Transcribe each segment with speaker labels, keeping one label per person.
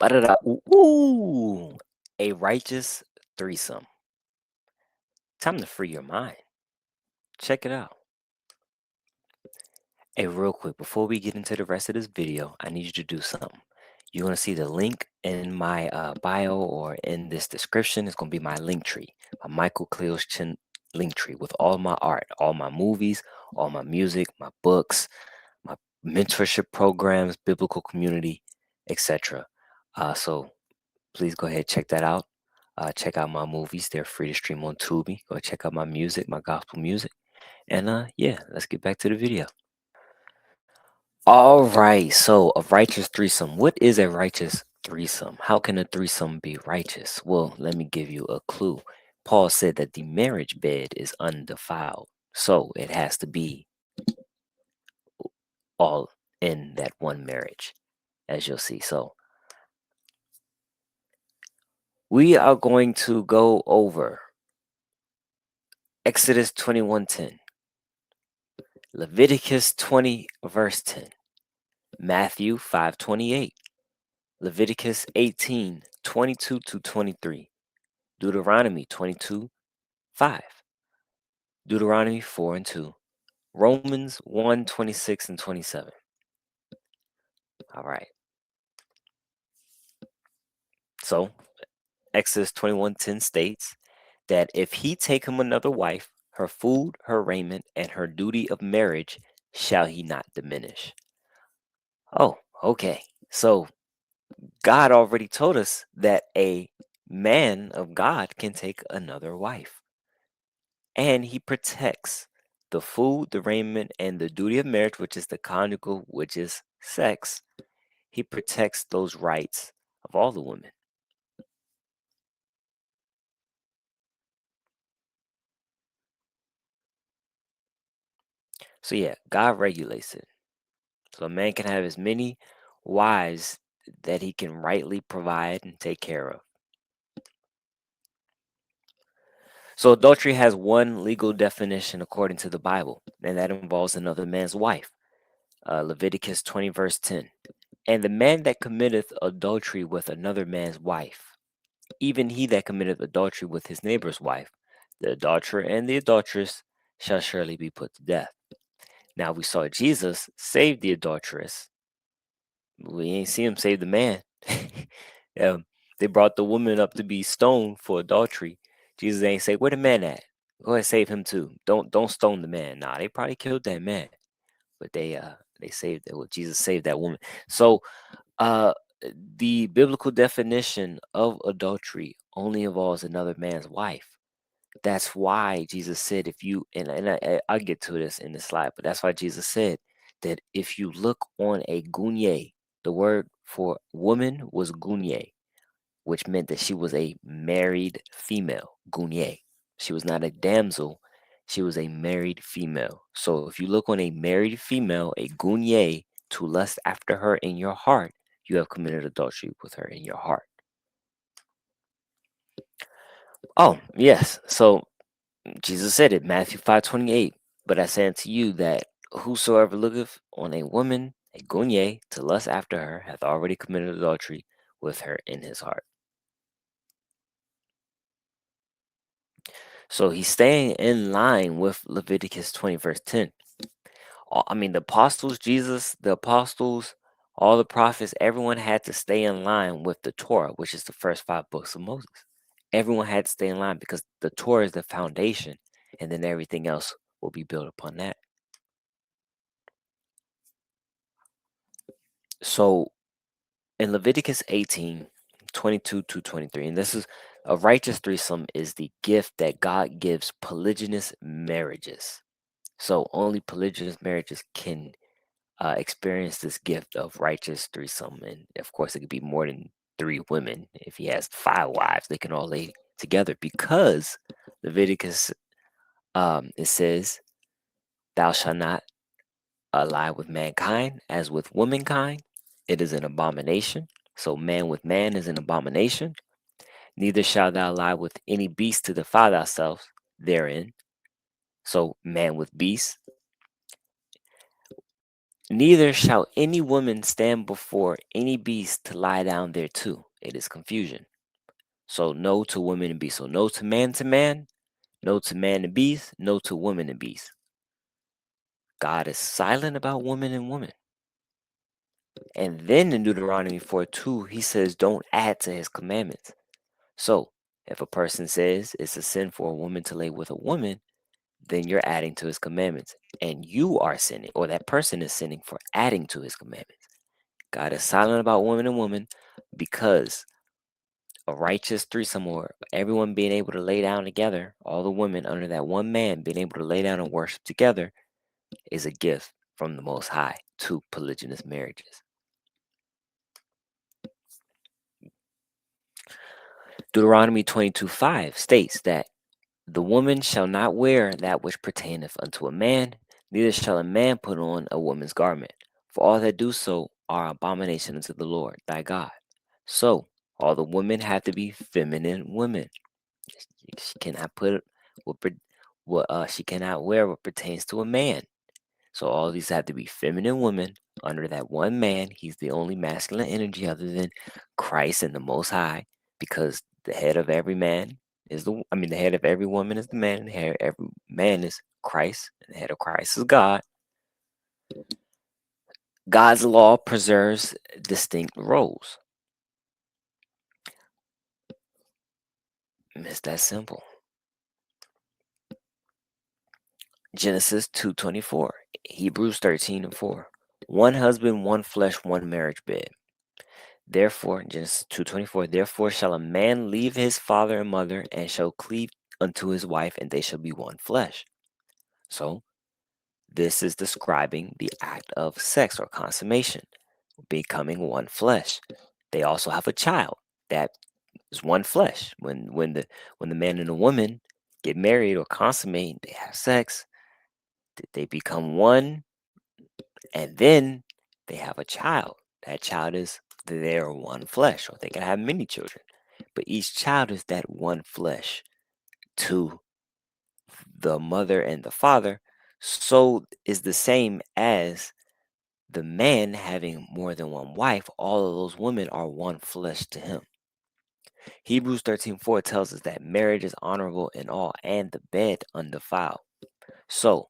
Speaker 1: Ba-da-da. Ooh, a righteous threesome. Time to free your mind. Check it out. Hey, real quick, before we get into the rest of this video, I need you to do something. You're going to see the link in my bio or in this description. It's going to be my link tree, my Michael Cleo's chin link tree with all my art, all my movies, all my music, my books, my mentorship programs, biblical community, etc. So please go ahead, check that out. Check out my movies. They're free to stream on Tubi. Go check out my music, my gospel music. And yeah, let's get back to the video. All right, so a righteous threesome. What is a righteous threesome? How can a threesome be righteous? Well, let me give you a clue. Paul said that the marriage bed is undefiled, so it has to be all in that one marriage, as you'll see. So we are going to go over Exodus 21:10, Leviticus 20 verse 10, Matthew 5:28, Leviticus 18:22 to 23, Deuteronomy 22:5, Deuteronomy 4:2, Romans 1:26 and 27. All right. So Exodus 21:10 states that if he take him another wife, her food, her raiment, and her duty of marriage shall he not diminish. Oh, okay. So God already told us that a man of God can take another wife. And he protects the food, the raiment, and the duty of marriage, which is the conjugal, which is sex. He protects those rights of all the women. So yeah, God regulates it. So a man can have as many wives that he can rightly provide and take care of. So adultery has one legal definition according to the Bible, and that involves another man's wife. Leviticus 20 verse 10. And the man that committeth adultery with another man's wife, even he that committeth adultery with his neighbor's wife, the adulterer and the adulteress shall surely be put to death. Now we saw Jesus save the adulteress. We ain't see him save the man. They brought the woman up to be stoned for adultery. Jesus ain't say, "Where the man at? Go ahead, save him too. Don't stone the man." Nah, they probably killed that man, but they saved it. Well, Jesus saved that woman. So uh the biblical definition of adultery only involves another man's wife. That's why Jesus said, if you I'll get to this in the slide, but that's why Jesus said that if you look on a gunye, the word for woman was gunye, which meant that she was a married female. Gunye. She was not a damsel, she was a married female. So if you look on a married female, a gunye, to lust after her in your heart, you have committed adultery with her in your heart. Oh, yes. So Jesus said it, Matthew 5:28. But I say unto you that whosoever looketh on a woman, a gunye, to lust after her, hath already committed adultery with her in his heart. So he's staying in line with Leviticus 20, verse 10. I mean, the apostles, Jesus, the apostles, all the prophets, everyone had to stay in line with the Torah, which is the first 5 books of Moses. Everyone had to stay in line because the Torah is the foundation, and then everything else will be built upon that. So in Leviticus 18:22 to 23, and this is a righteous threesome, is the gift that God gives polygynous marriages. So only polygynous marriages can experience this gift of righteous threesome. And of course, it could be more than 3 women. If he has 5 wives, they can all lay together because Leviticus, it says, "Thou shalt not lie with mankind as with womankind. It is an abomination." So man with man is an abomination. "Neither shalt thou lie with any beast to defile thyself therein." So man with beast. Neither shall any woman stand before any beast to lie down there too. It is confusion. So no to woman and beast. So no to man, no to man and beast, no to woman and beast. God is silent about woman and woman. And then in Deuteronomy 4:2, he says, don't add to his commandments. So if a person says it's a sin for a woman to lay with a woman, then you're adding to his commandments. And you are sinning, or that person is sinning for adding to his commandments. God is silent about woman and woman because a righteous threesome, or everyone being able to lay down together, all the women under that one man being able to lay down and worship together, is a gift from the Most High to polygynous marriages. Deuteronomy 22:5 states that the woman shall not wear that which pertaineth unto a man, neither shall a man put on a woman's garment, for all that do so are abomination unto the Lord thy God. So all the women have to be feminine women. She cannot put what she cannot wear what pertains to a man. So all these have to be feminine women under that one man. He's the only masculine energy other than Christ and the Most High, because the head of every man is the head of every woman is the man, and the head of every man is Christ, and the head of Christ is God. God's law preserves distinct roles. And it's that simple. Genesis 2:24, Hebrews 13:4. One husband, one flesh, one marriage bed. Therefore, Genesis 2:24, therefore shall a man leave his father and mother and shall cleave unto his wife, and they shall be one flesh. So this is describing the act of sex or consummation, becoming one flesh. They also have a child that is one flesh. When the man and the woman get married or consummate, they have sex, they become one, and then they have a child. That child is their one flesh, or they can have many children. But each child is that one flesh to the mother and the father. So is the same as the man having more than one wife. All of those women are one flesh to him. Hebrews 13:4 tells us that marriage is honorable in all, and the bed undefiled. So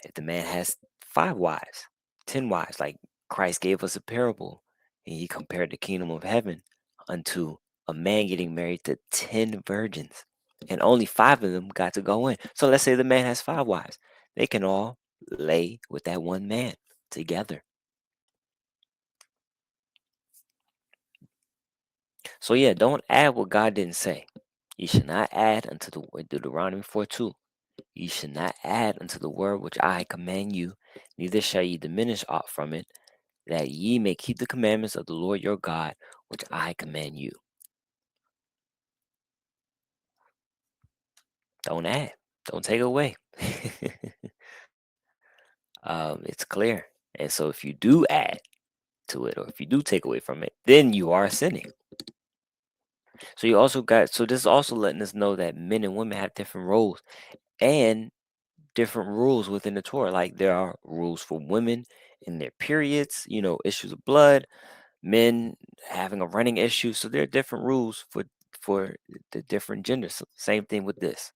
Speaker 1: if the man has 5 wives, 10 wives, like Christ gave us a parable, and he compared the kingdom of heaven unto a man getting married to 10 virgins, and only 5 of them got to go in. So let's say the man has 5 wives, they can all lay with that one man together. So yeah, don't add what God didn't say. You should not add unto the word. Deuteronomy 4:2. You should not add unto the word which I command you, neither shall ye diminish aught from it, that ye may keep the commandments of the Lord your God, which I command you. Don't add, don't take away. It's clear. And so if you do add to it, or if you do take away from it, then you are sinning. So this is also letting us know that men and women have different roles and different rules within the Torah. Like there are rules for women in their periods, issues of blood, men having a running issue. So there are different rules for the different genders. So same thing with this.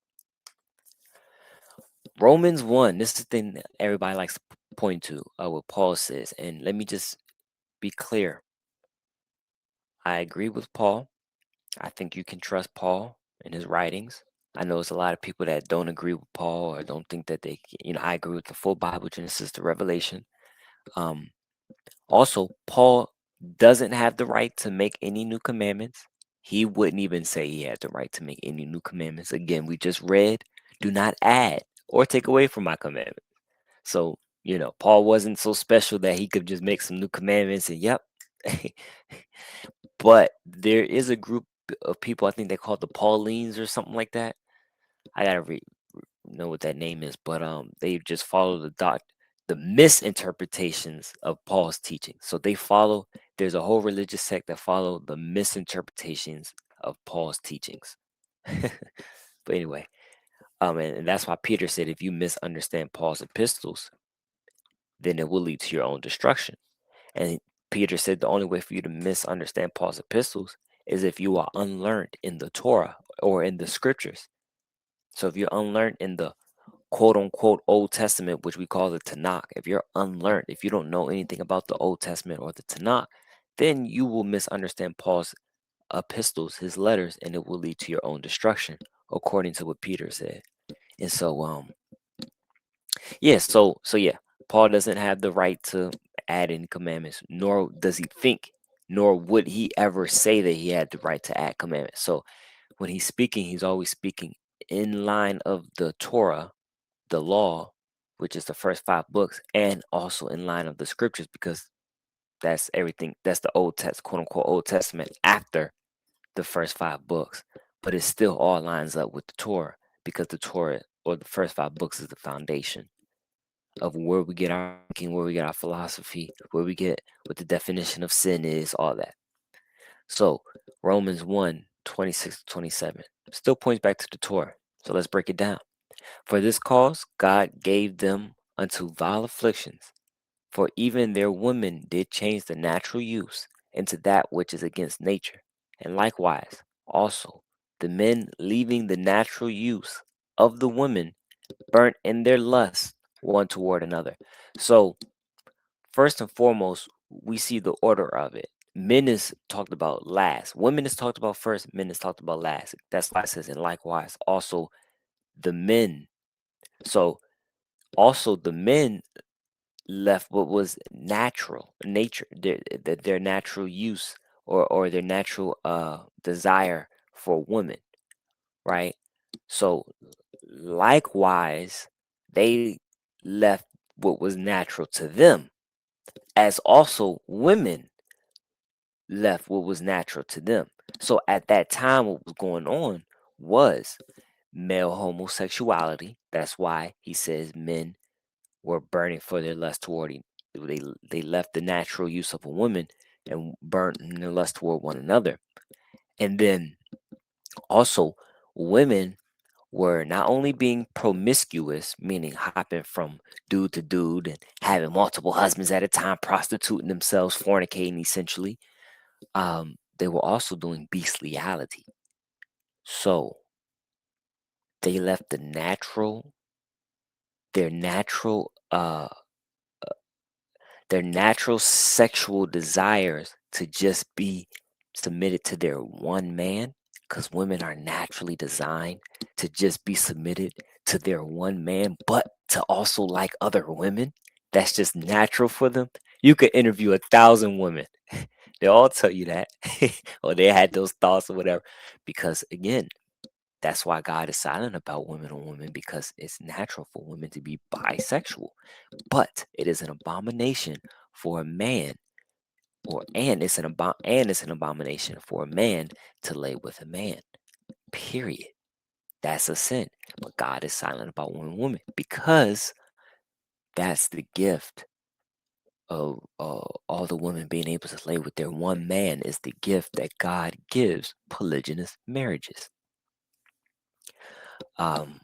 Speaker 1: Romans 1, this is the thing that everybody likes to point to, what Paul says. And let me just be clear. I agree with Paul. I think you can trust Paul and his writings. I know there's a lot of people that don't agree with Paul or don't think that I agree with the full Bible, Genesis to Revelation. Um, Also, Paul doesn't have the right to make any new commandments. He wouldn't even say he had the right to make any new commandments. Again, we just read, do not add or take away from my commandment. So, Paul wasn't so special that he could just make some new commandments and yep. But there is a group of people, I think they call it the Paulines or something like that. I gotta know what that name is, but they just follow the misinterpretations of Paul's teaching. So there's a whole religious sect that follow the misinterpretations of Paul's teachings. But anyway, and that's why Peter said if you misunderstand Paul's epistles, then it will lead to your own destruction. And Peter said the only way for you to misunderstand Paul's epistles is if you are unlearned in the Torah or in the scriptures. So if you're unlearned in the quote unquote Old Testament, which we call the Tanakh, if you're unlearned, if you don't know anything about the Old Testament or the Tanakh, then you will misunderstand Paul's epistles, his letters, and it will lead to your own destruction, according to what Peter said. And so, yeah, so yeah, Paul doesn't have the right to add any commandments, nor does he think, nor would he ever say that he had the right to add commandments. So when he's speaking, he's always speaking in line of the Torah, the law, which is the first 5 books, and also in line of the scriptures, because that's everything. That's the Old Test, quote unquote, Old Testament after the first 5 books, but it still all lines up with the Torah, because the Torah or the first 5 books is the foundation of where we get our thinking, where we get our philosophy, where we get what the definition of sin is, all that. So Romans 1:26-27 still points back to the Torah. So let's break it down. For this cause God gave them unto vile afflictions, for even their women did change the natural use into that which is against nature. And likewise, also, the men leaving the natural use of the women burnt in their lust one toward another. So, first and foremost, we see the order of it. Men is talked about last. Women is talked about first. Men is talked about last. That's why it says, and likewise, also the men. So, also the men left what was natural nature, their natural use, or their natural desire for women, right? So likewise they left what was natural to them, as also women left what was natural to them. So at that time what was going on was male homosexuality. That's why he says men were burning for their lust toward they left the natural use of a woman and burnt in their lust toward one another. And then also women were not only being promiscuous, meaning hopping from dude to dude and having multiple husbands at a time, prostituting themselves, fornicating essentially. They were also doing bestiality. So they left their natural their natural sexual desires to just be submitted to their one man, because women are naturally designed to just be submitted to their one man, but to also like other women. That's just natural for them. You could interview 1,000 women. They'll all tell you that, or they had those thoughts or whatever. Because again, that's why God is silent about women on women, because it's natural for women to be bisexual. But it is an abomination for a man, and it's an abomination for a man to lay with a man. Period. That's a sin. But God is silent about one woman, because that's the gift of all the women being able to lay with their one man, is the gift that God gives polygynous marriages. Um,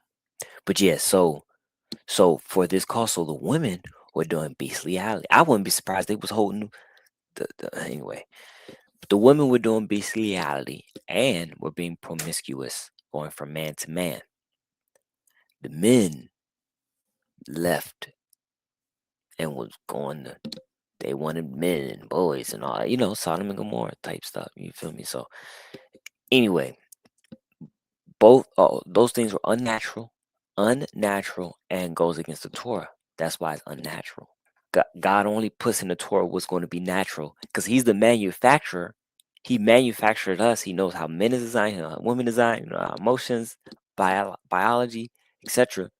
Speaker 1: but yeah, so for this cause, so the women were doing bestiality. I wouldn't be surprised they was holding anyway. The women were doing bestiality and were being promiscuous, going from man to man. The men left and was going to, they wanted men and boys and all that, Sodom and Gomorrah type stuff. You feel me? So anyway, both those things were unnatural, and goes against the Torah. That's why it's unnatural. God only puts in the Torah what's going to be natural, because He's the manufacturer. He manufactured us. He knows how men is designed, how women design, our emotions, biology, etc.,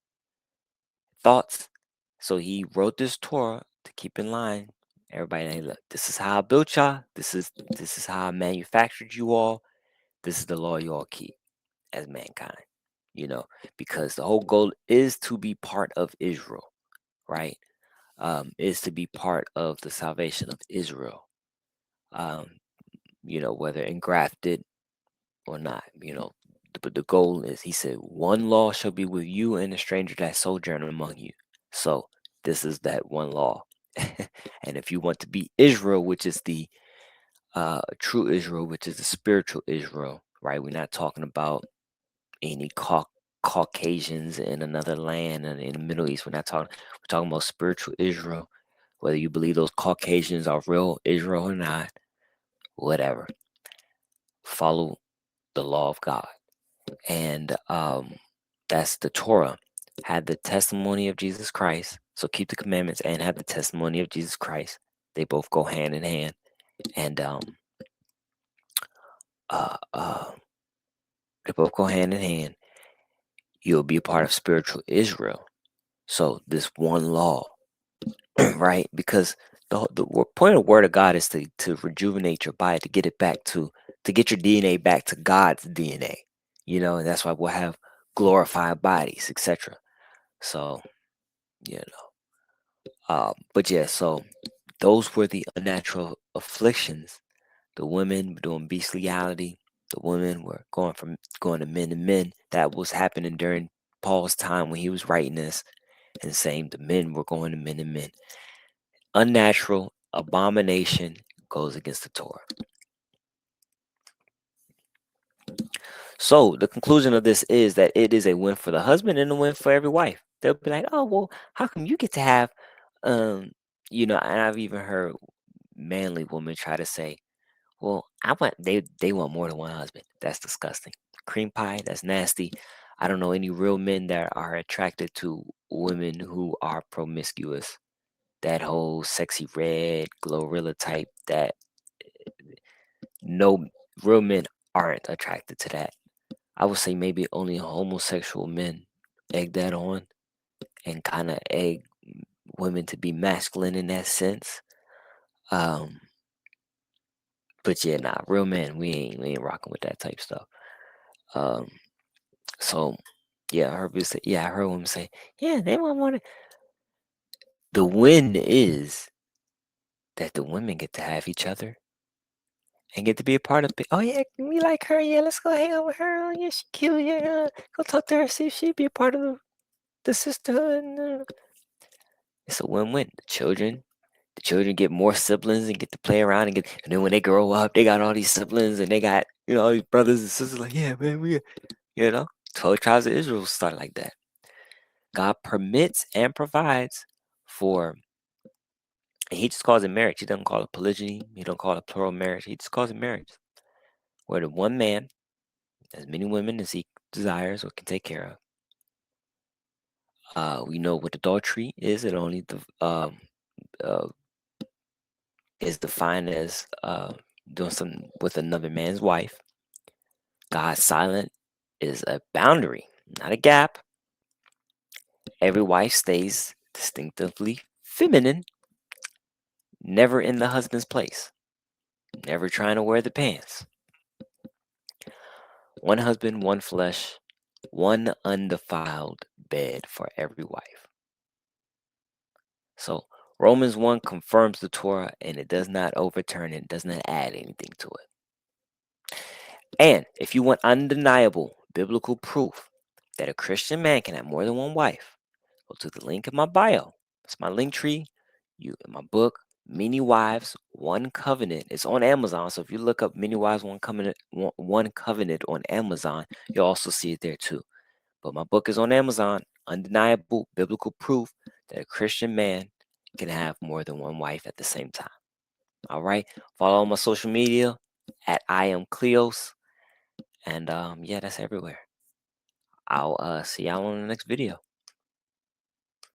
Speaker 1: thoughts. So He wrote this Torah to keep in line. Everybody, hey, look, this is how I built y'all. This is how I manufactured you all. This is the law you all keep as mankind. Because the whole goal is to be part of Israel, right? Is to be part of the salvation of Israel. Whether engrafted or not, but the goal is, he said, one law shall be with you and a stranger that sojourn among you. So this is that one law. And if you want to be Israel, which is the true Israel, which is the spiritual Israel, right? We're not talking about any Caucasians in another land and in the Middle East. We're not talking. We're talking about spiritual Israel. Whether you believe those Caucasians are real Israel or not, whatever. Follow the law of God, and that's the Torah. Had the testimony of Jesus Christ. So keep the commandments and have the testimony of Jesus Christ. They both go hand in hand, and uh, uh, they both go hand in hand. You'll be a part of spiritual Israel. So this one law, right? Because the point of the word of God is to rejuvenate your body, to get it back to get your DNA back to God's DNA. And that's why we'll have glorified bodies, etc. So, you but yeah, so those were the unnatural afflictions. The women were doing bestiality. The women were going to men and men. That was happening during Paul's time when he was writing this, and saying the men were going to men and men. Unnatural abomination goes against the Torah. So the conclusion of this is that it is a win for the husband and a win for every wife. They'll be like, oh, well, how come you get to have, and I've even heard manly women try to say, well, they want more than one husband. That's disgusting. Cream pie, that's nasty. I don't know any real men that are attracted to women who are promiscuous. That whole sexy red glorilla type, that no real men aren't attracted to that. I would say maybe only homosexual men egg that on and kind of egg women to be masculine in that sense. But yeah, nah, real men, we ain't rocking with that type stuff. Um, so yeah, I heard women say, yeah, they want it. The win is that the women get to have each other and get to be a part of it. Oh yeah, we like her. Yeah, let's go hang out with her. Oh yeah, she cute. Yeah, go talk to her. See if she'd be a part of the sisterhood. It's a win-win. The children get more siblings and get to play around and then when they grow up, they got all these siblings and they got all these brothers and sisters. Like, yeah, man, 12 tribes of Israel start like that. God permits and provides for. And he just calls it marriage. He doesn't call it polygyny. He don't call it plural marriage. He just calls it marriage, where the one man, as many women as he desires or can take care of. We know what adultery is. It only uh, is defined as doing something with another man's wife. God's silent is a boundary, not a gap. Every wife stays distinctively feminine, never in the husband's place, never trying to wear the pants. One husband, one flesh, one undefiled bed for every wife. So Romans 1 confirms the Torah and it does not overturn it, does not add anything to it. And if you want undeniable biblical proof that a Christian man can have more than one wife, go to the link in my bio. It's my link tree. In my book, Many Wives, One Covenant. It's on Amazon. So if you look up Many Wives, One Covenant on Amazon, you'll also see it there too. But my book is on Amazon. Undeniable biblical proof that a Christian man can have more than one wife at the same time. All right. Follow my social media at I am Cleos. And yeah, that's everywhere. I'll see y'all on the next video.